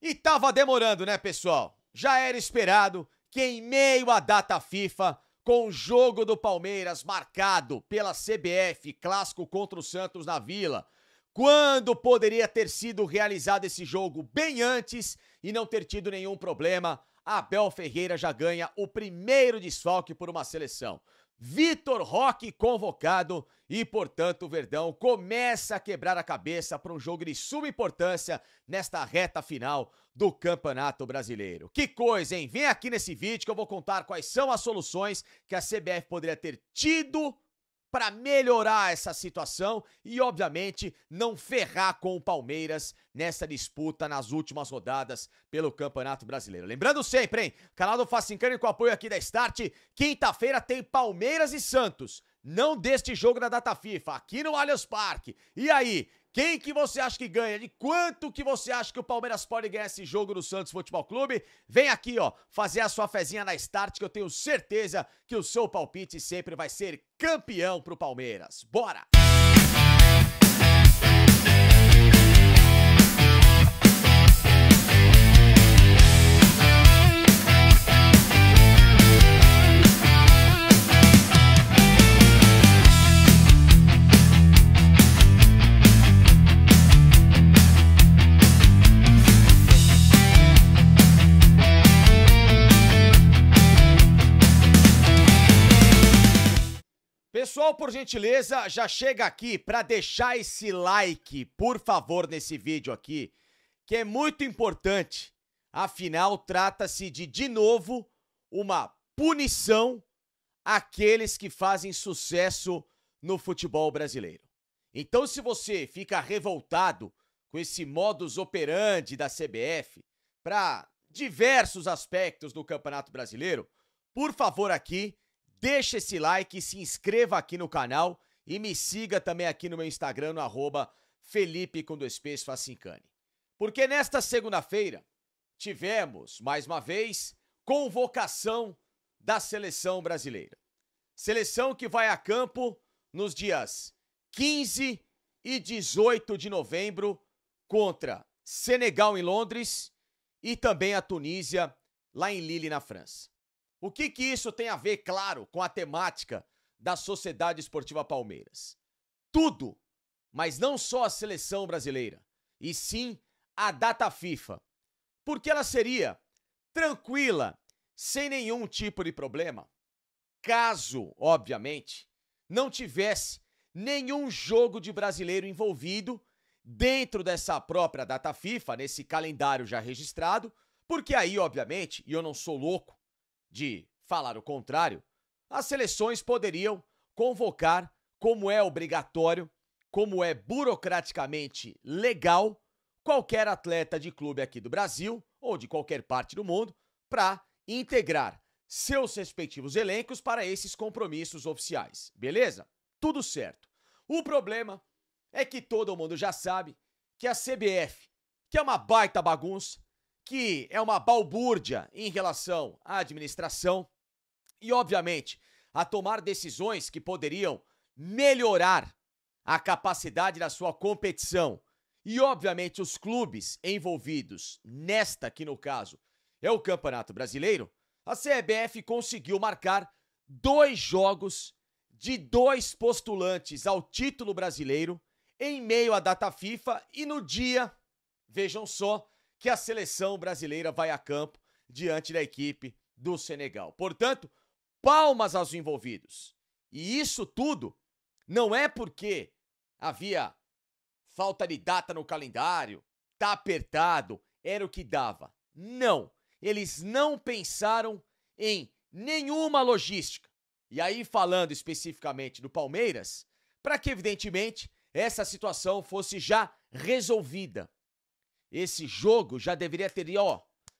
E tava demorando, né, pessoal? Já era esperado que em meio à data FIFA, com o jogo do Palmeiras marcado pela CBF, clássico contra o Santos na Vila, quando poderia ter sido realizado esse jogo bem antes e não ter tido nenhum problema, Abel Ferreira já ganha o primeiro desfalque por uma seleção. Vitor Roque convocado e, portanto, o Verdão começa a quebrar a cabeça para um jogo de suma importância nesta reta final do Campeonato Brasileiro. Que coisa, hein? Vem aqui nesse vídeo que eu vou contar quais são as soluções que a CBF poderia ter tido para melhorar essa situação e, obviamente, não ferrar com o Palmeiras nessa disputa nas últimas rodadas pelo Campeonato Brasileiro. Lembrando sempre, hein? Canal do Facincani com apoio aqui da Start. Quinta-feira tem Palmeiras e Santos. Não deste jogo da data FIFA, aqui no Allianz Parque. E aí, quem que você acha que ganha? De quanto que você acha que o Palmeiras pode ganhar esse jogo no Santos Futebol Clube? Vem aqui, ó, fazer a sua fezinha na Start, que eu tenho certeza que o seu palpite sempre vai ser campeão pro Palmeiras. Bora! Pessoal, por gentileza, já chega aqui para deixar esse like, por favor, nesse vídeo aqui, que é muito importante. Afinal, trata-se de novo, uma punição àqueles que fazem sucesso no futebol brasileiro. Então, se você fica revoltado com esse modus operandi da CBF para diversos aspectos do Campeonato Brasileiro, por favor, aqui, deixa esse like, se inscreva aqui no canal e me siga também aqui no meu Instagram, no @Felipe_Facincani. Porque nesta segunda-feira tivemos, mais uma vez, convocação da seleção brasileira. Seleção que vai a campo nos dias 15 e 18 de novembro contra Senegal em Londres e também a Tunísia lá em Lille, na França. O que isso tem a ver, claro, com a temática da Sociedade Esportiva Palmeiras? Tudo, mas não só a seleção brasileira, e sim a data FIFA. Porque ela seria tranquila, sem nenhum tipo de problema, caso, obviamente, não tivesse nenhum jogo de brasileiro envolvido dentro dessa própria data FIFA, nesse calendário já registrado, porque aí, obviamente, e eu não sou louco de falar o contrário, as seleções poderiam convocar, como é obrigatório, como é burocraticamente legal, qualquer atleta de clube aqui do Brasil ou de qualquer parte do mundo para integrar seus respectivos elencos para esses compromissos oficiais. Beleza? Tudo certo. O problema é que todo mundo já sabe que a CBF, que é uma baita bagunça, que é uma balbúrdia em relação à administração e, obviamente, a tomar decisões que poderiam melhorar a capacidade da sua competição. E, obviamente, os clubes envolvidos nesta, que no caso é o Campeonato Brasileiro, a CBF conseguiu marcar 2 jogos de 2 postulantes ao título brasileiro em meio à data FIFA e no dia, vejam só, que a seleção brasileira vai a campo diante da equipe do Senegal. Portanto, palmas aos envolvidos. E isso tudo não é porque havia falta de data no calendário, tá apertado, era o que dava. Não, eles não pensaram em nenhuma logística. E aí, falando especificamente do Palmeiras, para que, evidentemente, essa situação fosse já resolvida. Esse jogo já deveria ter,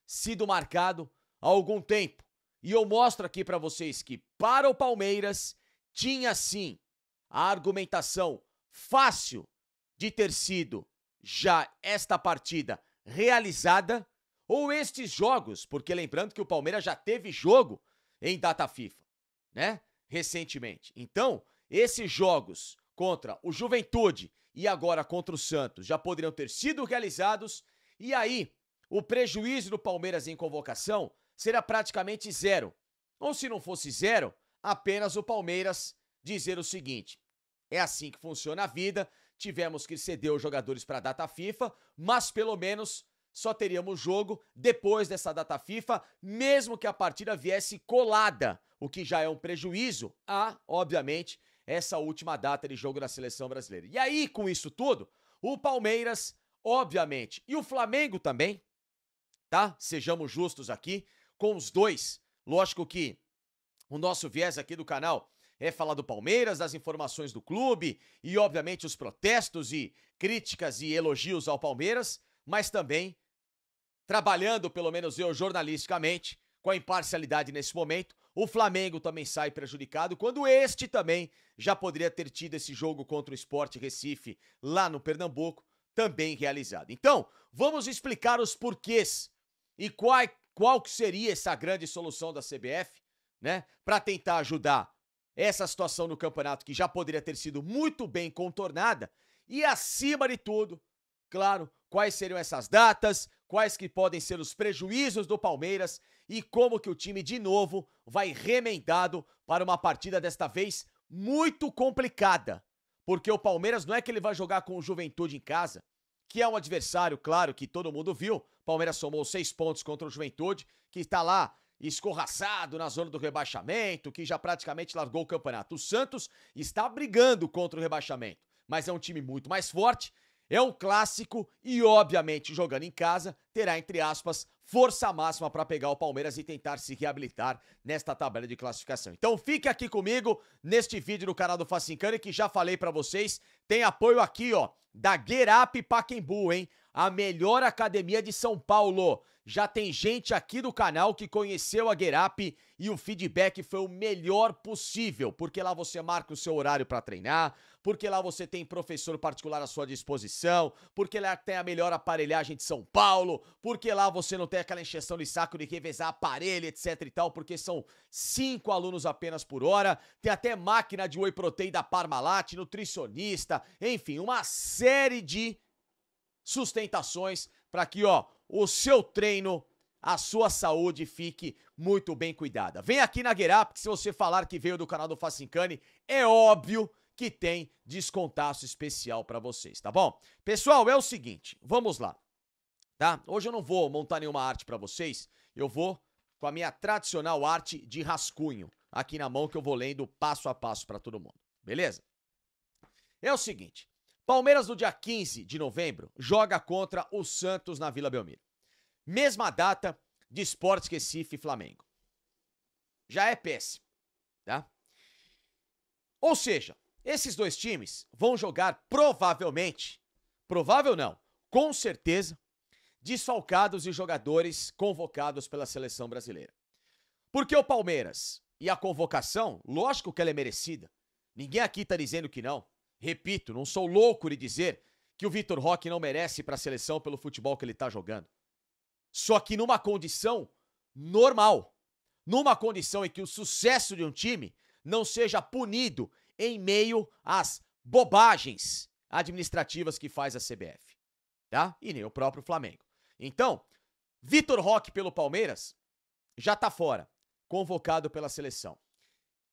sido marcado há algum tempo. E eu mostro aqui para vocês que, para o Palmeiras, tinha sim a argumentação fácil de ter sido já esta partida realizada, ou estes jogos, porque lembrando que o Palmeiras já teve jogo em data FIFA, né? Recentemente. Então, esses jogos contra o Juventude e agora contra o Santos já poderiam ter sido realizados, e aí o prejuízo do Palmeiras em convocação será praticamente zero. Ou se não fosse zero, apenas o Palmeiras dizer o seguinte: é assim que funciona a vida, tivemos que ceder os jogadores para a data FIFA, mas pelo menos só teríamos jogo depois dessa data FIFA, mesmo que a partida viesse colada, o que já é um prejuízo a, obviamente, essa última data de jogo da seleção brasileira. E aí, com isso tudo, o Palmeiras, obviamente, e o Flamengo também, tá? Sejamos justos aqui, com os dois. Lógico que o nosso viés aqui do canal é falar do Palmeiras, das informações do clube e, obviamente, os protestos e críticas e elogios ao Palmeiras, mas também trabalhando, pelo menos eu, jornalisticamente, com a imparcialidade nesse momento. O Flamengo também sai prejudicado, quando este também já poderia ter tido esse jogo contra o Sport Recife, lá no Pernambuco, também realizado. Então, vamos explicar os porquês e qual que seria essa grande solução da CBF, né, para tentar ajudar essa situação no campeonato que já poderia ter sido muito bem contornada e, acima de tudo, claro, quais seriam essas datas, quais que podem ser os prejuízos do Palmeiras e como que o time, de novo, vai remendado para uma partida desta vez muito complicada. Porque o Palmeiras não é que ele vai jogar com o Juventude em casa, que é um adversário, claro, que todo mundo viu. O Palmeiras somou 6 pontos contra o Juventude, que está lá escorraçado na zona do rebaixamento, que já praticamente largou o campeonato. O Santos está brigando contra o rebaixamento, mas é um time muito mais forte. É um clássico e, obviamente, jogando em casa, terá, entre aspas, força máxima para pegar o Palmeiras e tentar se reabilitar nesta tabela de classificação. Então fique aqui comigo neste vídeo do canal do Facincani, que já falei para vocês, tem apoio aqui, ó, da Get Up Pacaembu, hein? A melhor academia de São Paulo. Já tem gente aqui do canal que conheceu a Get Up e o feedback foi o melhor possível, porque lá você marca o seu horário para treinar, porque lá você tem professor particular à sua disposição, porque lá tem a melhor aparelhagem de São Paulo, porque lá você não tem aquela encheção de saco de revezar aparelho, etc e tal, porque são 5 alunos apenas por hora, tem até máquina de whey protein da Parmalat, nutricionista, enfim, uma série de sustentações para que, ó, o seu treino, a sua saúde fique muito bem cuidada. Vem aqui na Get Up, que se você falar que veio do canal do Facincani, é óbvio que tem descontaço especial para vocês, tá bom? Pessoal, é o seguinte, vamos lá, tá? Hoje eu não vou montar nenhuma arte para vocês, eu vou com a minha tradicional arte de rascunho aqui na mão, que eu vou lendo passo a passo para todo mundo, beleza? É o seguinte, Palmeiras no dia 15 de novembro joga contra o Santos na Vila Belmiro. Mesma data de Sport Recife e Flamengo. Já é péssimo, tá? Ou seja, esses dois times vão jogar provavelmente, provável não, com certeza, desfalcados de jogadores convocados pela seleção brasileira. Porque o Palmeiras e a convocação, lógico que ela é merecida. Ninguém aqui tá dizendo que não. Repito, não sou louco de dizer que o Vitor Roque não merece para a seleção pelo futebol que ele tá jogando. Só que numa condição normal, numa condição em que o sucesso de um time não seja punido em meio às bobagens administrativas que faz a CBF, tá? E nem o próprio Flamengo. Então, Vitor Roque pelo Palmeiras já tá fora, convocado pela seleção.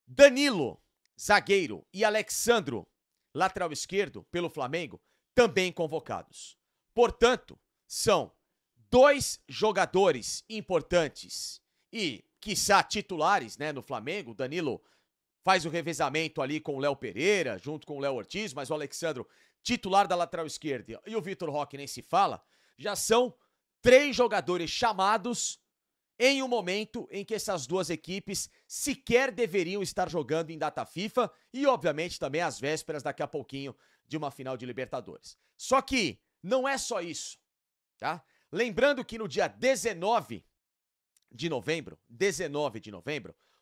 Danilo, zagueiro, e Alexandro, lateral esquerdo, pelo Flamengo, também convocados. Portanto, são 2 jogadores importantes e, quiçá, titulares, né, no Flamengo. O Danilo faz o revezamento ali com o Léo Pereira, junto com o Léo Ortiz, mas o Alexandro, titular da lateral esquerda, e o Vitor Roque nem se fala, já são 3 jogadores chamados em um momento em que essas duas equipes sequer deveriam estar jogando em data FIFA e, obviamente, também às vésperas, daqui a pouquinho, de uma final de Libertadores. Só que não é só isso, tá? Lembrando que no dia 19 de novembro,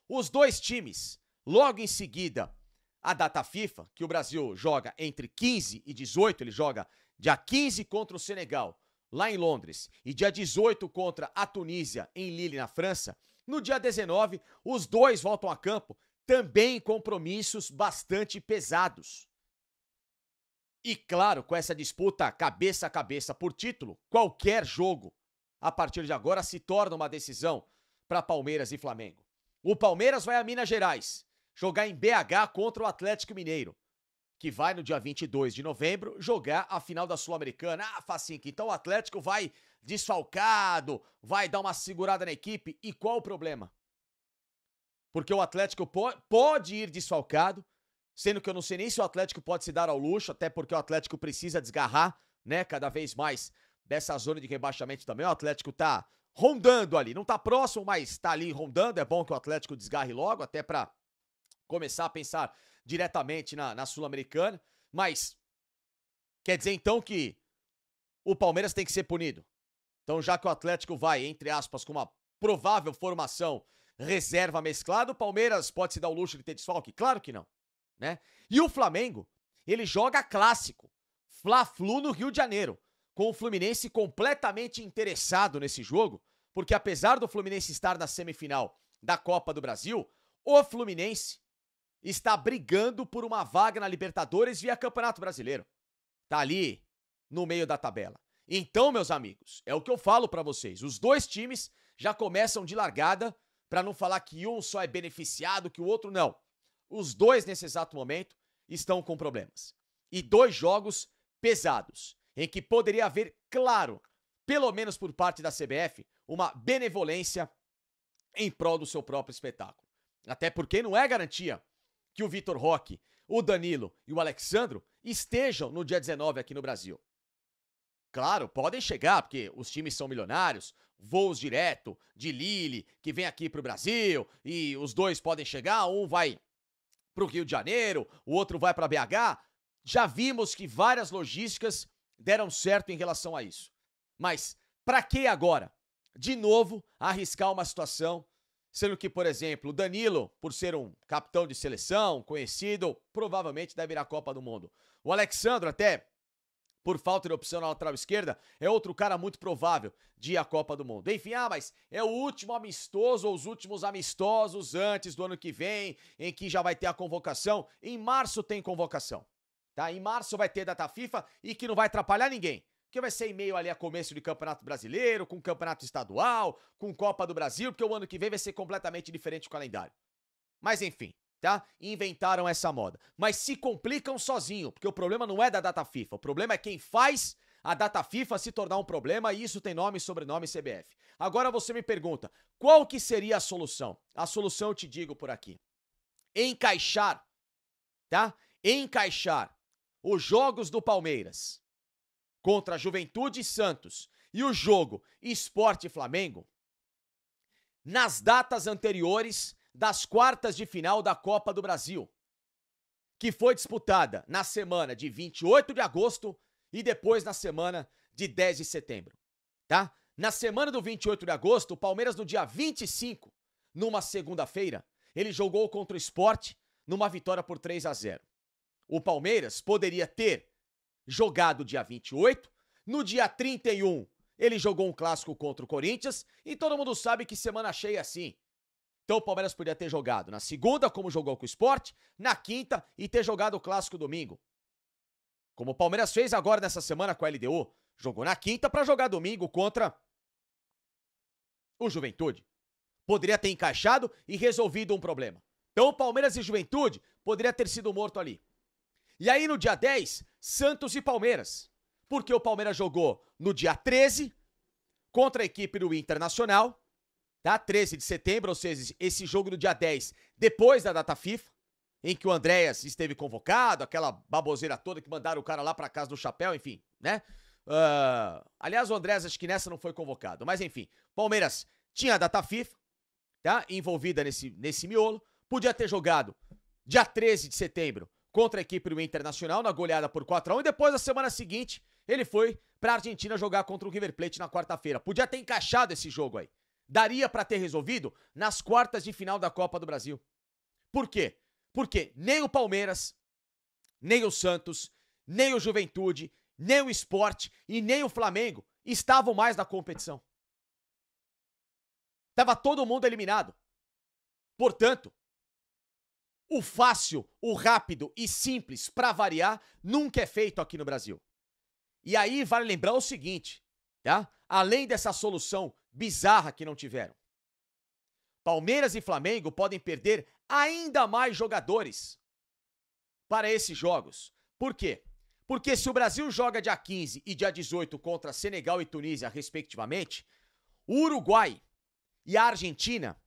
os dois times, logo em seguida, a data FIFA, que o Brasil joga entre 15 e 18, ele joga dia 15 contra o Senegal, lá em Londres, e dia 18 contra a Tunísia, em Lille, na França. No dia 19, os dois voltam a campo, também em compromissos bastante pesados. E claro, com essa disputa cabeça a cabeça por título, qualquer jogo a partir de agora, se torna uma decisão para Palmeiras e Flamengo. O Palmeiras vai a Minas Gerais jogar em BH contra o Atlético Mineiro, que vai no dia 22 de novembro jogar a final da Sul-Americana. Ah, Facinho, então o Atlético vai desfalcado, vai dar uma segurada na equipe. E qual o problema? Porque o Atlético pode ir desfalcado, sendo que eu não sei nem se o Atlético pode se dar ao luxo, até porque o Atlético precisa desgarrar, né, cada vez mais dessa zona de rebaixamento também. O Atlético tá rondando ali, não tá próximo, mas tá ali rondando. É bom que o Atlético desgarre logo, até pra começar a pensar diretamente na Sul-Americana. Mas quer dizer então que o Palmeiras tem que ser punido. Então, já que o Atlético vai, entre aspas, com uma provável formação reserva mesclada, o Palmeiras pode se dar o luxo de ter desfalque? Claro que não, né? E o Flamengo, ele joga clássico, Fla-Flu no Rio de Janeiro, com o Fluminense completamente interessado nesse jogo, porque apesar do Fluminense estar na semifinal da Copa do Brasil, o Fluminense está brigando por uma vaga na Libertadores via Campeonato Brasileiro. Tá ali no meio da tabela. Então, meus amigos, é o que eu falo pra vocês. Os dois times já começam de largada, pra não falar que um só é beneficiado, que o outro não. Os dois, nesse exato momento, estão com problemas. E dois jogos pesados, em que poderia haver, claro, pelo menos por parte da CBF, uma benevolência em prol do seu próprio espetáculo. Até porque não é garantia que o Vitor Roque, o Danilo e o Alexandro estejam no dia 19 aqui no Brasil. Claro, podem chegar, porque os times são milionários, voos direto de Lille, que vem aqui pro Brasil, e os dois podem chegar, um vai pro Rio de Janeiro, o outro vai pra BH. Já vimos que várias logísticas deram certo em relação a isso. Mas pra que agora, de novo, arriscar uma situação, sendo que, por exemplo, o Danilo, por ser um capitão de seleção, conhecido, provavelmente deve ir à Copa do Mundo. O Alexandro, até por falta de opção na lateral esquerda, é outro cara muito provável de ir à Copa do Mundo. Enfim, mas é o último amistoso ou os últimos amistosos antes do ano que vem, em que já vai ter a convocação. Em março tem convocação, tá? Em março vai ter data FIFA e que não vai atrapalhar ninguém. Porque vai ser em meio ali a começo de Campeonato Brasileiro, com Campeonato Estadual, com Copa do Brasil, porque o ano que vem vai ser completamente diferente o calendário. Mas enfim, tá? Inventaram essa moda. Mas se complicam sozinho, porque o problema não é da data FIFA, o problema é quem faz a data FIFA se tornar um problema, e isso tem nome, sobrenome e CBF. Agora você me pergunta, qual que seria a solução? A solução eu te digo por aqui. Encaixar, tá? Encaixar os jogos do Palmeiras contra Juventude e Santos e o jogo Sport e Flamengo nas datas anteriores das quartas de final da Copa do Brasil, que foi disputada na semana de 28 de agosto e depois na semana de 10 de setembro, tá? Na semana do 28 de agosto, o Palmeiras no dia 25, numa segunda-feira, ele jogou contra o Sport numa vitória por 3-0. O Palmeiras poderia ter jogado dia 28, no dia 31 ele jogou um clássico contra o Corinthians, e todo mundo sabe que semana cheia é assim. Então o Palmeiras podia ter jogado na segunda, como jogou com o Sport, na quinta e ter jogado o clássico domingo. Como o Palmeiras fez agora nessa semana com a LDU, jogou na quinta para jogar domingo contra o Juventude. Poderia ter encaixado e resolvido um problema. Então o Palmeiras e Juventude poderia ter sido morto ali. E aí no dia 10, Santos e Palmeiras. Porque o Palmeiras jogou no dia 13 contra a equipe do Internacional, tá? 13 de setembro, ou seja, esse jogo no dia 10, depois da data FIFA, em que o Andréas esteve convocado, aquela baboseira toda que mandaram o cara lá pra casa do chapéu, enfim, né? Aliás, o Andréas acho que nessa não foi convocado, mas enfim, Palmeiras tinha a data FIFA, tá? Envolvida nesse miolo, podia ter jogado dia 13 de setembro contra a equipe do Internacional na goleada por 4-1, e depois, na semana seguinte, ele foi pra Argentina jogar contra o River Plate na quarta-feira. Podia ter encaixado esse jogo aí. Daria pra ter resolvido nas quartas de final da Copa do Brasil. Por quê? Porque nem o Palmeiras, nem o Santos, nem o Juventude, nem o Sport e nem o Flamengo estavam mais na competição. Tava todo mundo eliminado. Portanto, o fácil, o rápido e simples, pra variar, nunca é feito aqui no Brasil. E aí vale lembrar o seguinte, tá? além dessa solução bizarra que não tiveram. Palmeiras e Flamengo podem perder ainda mais jogadores para esses jogos. Por quê? Porque se o Brasil joga dia 15 e dia 18 contra Senegal e Tunísia, respectivamente, o Uruguai e a Argentina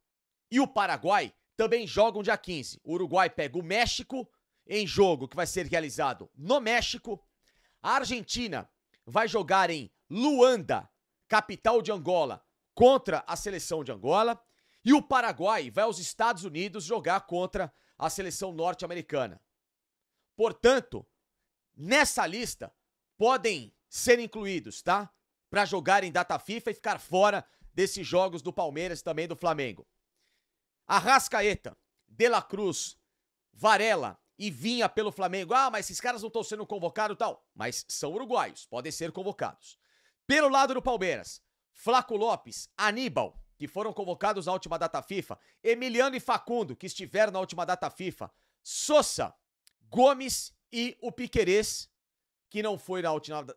e o Paraguai também jogam dia 15. O Uruguai pega o México em jogo que vai ser realizado no México. A Argentina vai jogar em Luanda, capital de Angola, contra a seleção de Angola. E o Paraguai vai aos Estados Unidos jogar contra a seleção norte-americana. Portanto, nessa lista podem ser incluídos, tá? Para jogar em data FIFA e ficar fora desses jogos do Palmeiras e também do Flamengo. Arrascaeta, De La Cruz, Varela e Vinha pelo Flamengo. Ah, mas esses caras não estão sendo convocados e tal. Mas são uruguaios, podem ser convocados. Pelo lado do Palmeiras, Flaco Lopes, Aníbal, que foram convocados na última data FIFA, Emiliano e Facundo, que estiveram na última data FIFA, Sosa, Gomes e o Piquerez, que não foi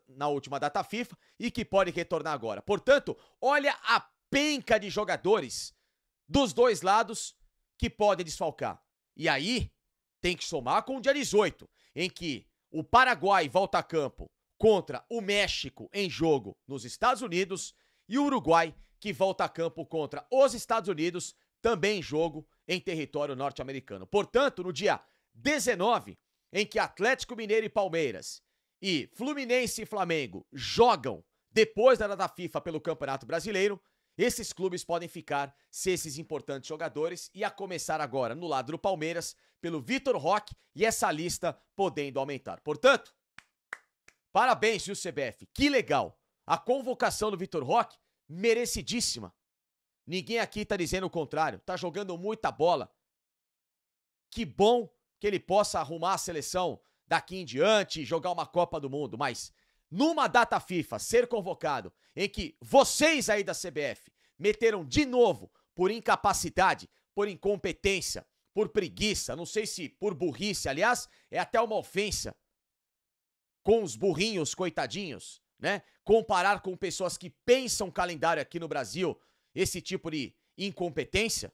na última data FIFA e que pode retornar agora. Portanto, olha a penca de jogadores dos dois lados que podem desfalcar. E aí, tem que somar com o dia 18, em que o Paraguai volta a campo contra o México em jogo nos Estados Unidos e o Uruguai que volta a campo contra os Estados Unidos, também em jogo em território norte-americano. Portanto, no dia 19, em que Atlético Mineiro e Palmeiras e Fluminense e Flamengo jogam depois da data FIFA pelo Campeonato Brasileiro, esses clubes podem ficar sem esses importantes jogadores e a começar agora no lado do Palmeiras pelo Vitor Roque e essa lista podendo aumentar. Portanto, parabéns, viu, CBF? Que legal! A convocação do Vitor Roque, merecidíssima. Ninguém aqui tá dizendo o contrário. Tá jogando muita bola. Que bom que ele possa arrumar a seleção daqui em diante e jogar uma Copa do Mundo. Mas numa data FIFA ser convocado em que vocês aí da CBF meteram de novo por incapacidade, por incompetência, por preguiça, não sei se por burrice, aliás, é até uma ofensa com os burrinhos coitadinhos, né? Comparar com pessoas que pensam calendário aqui no Brasil, esse tipo de incompetência,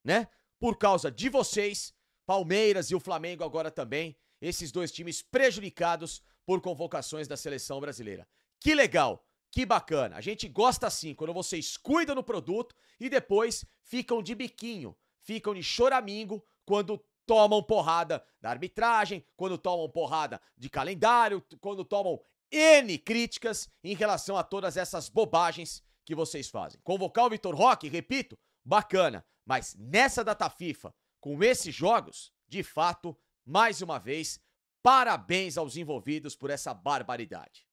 né? Por causa de vocês, Palmeiras e o Flamengo agora também, esses dois times prejudicados por convocações da seleção brasileira. Que legal, que bacana. A gente gosta assim, quando vocês cuidam do produto e depois ficam de biquinho, ficam de choramingo quando tomam porrada da arbitragem, quando tomam porrada de calendário, quando tomam N críticas em relação a todas essas bobagens que vocês fazem. Convocar o Vitor Roque, repito, bacana, mas nessa data FIFA, com esses jogos, de fato, mais uma vez, parabéns aos envolvidos por essa barbaridade.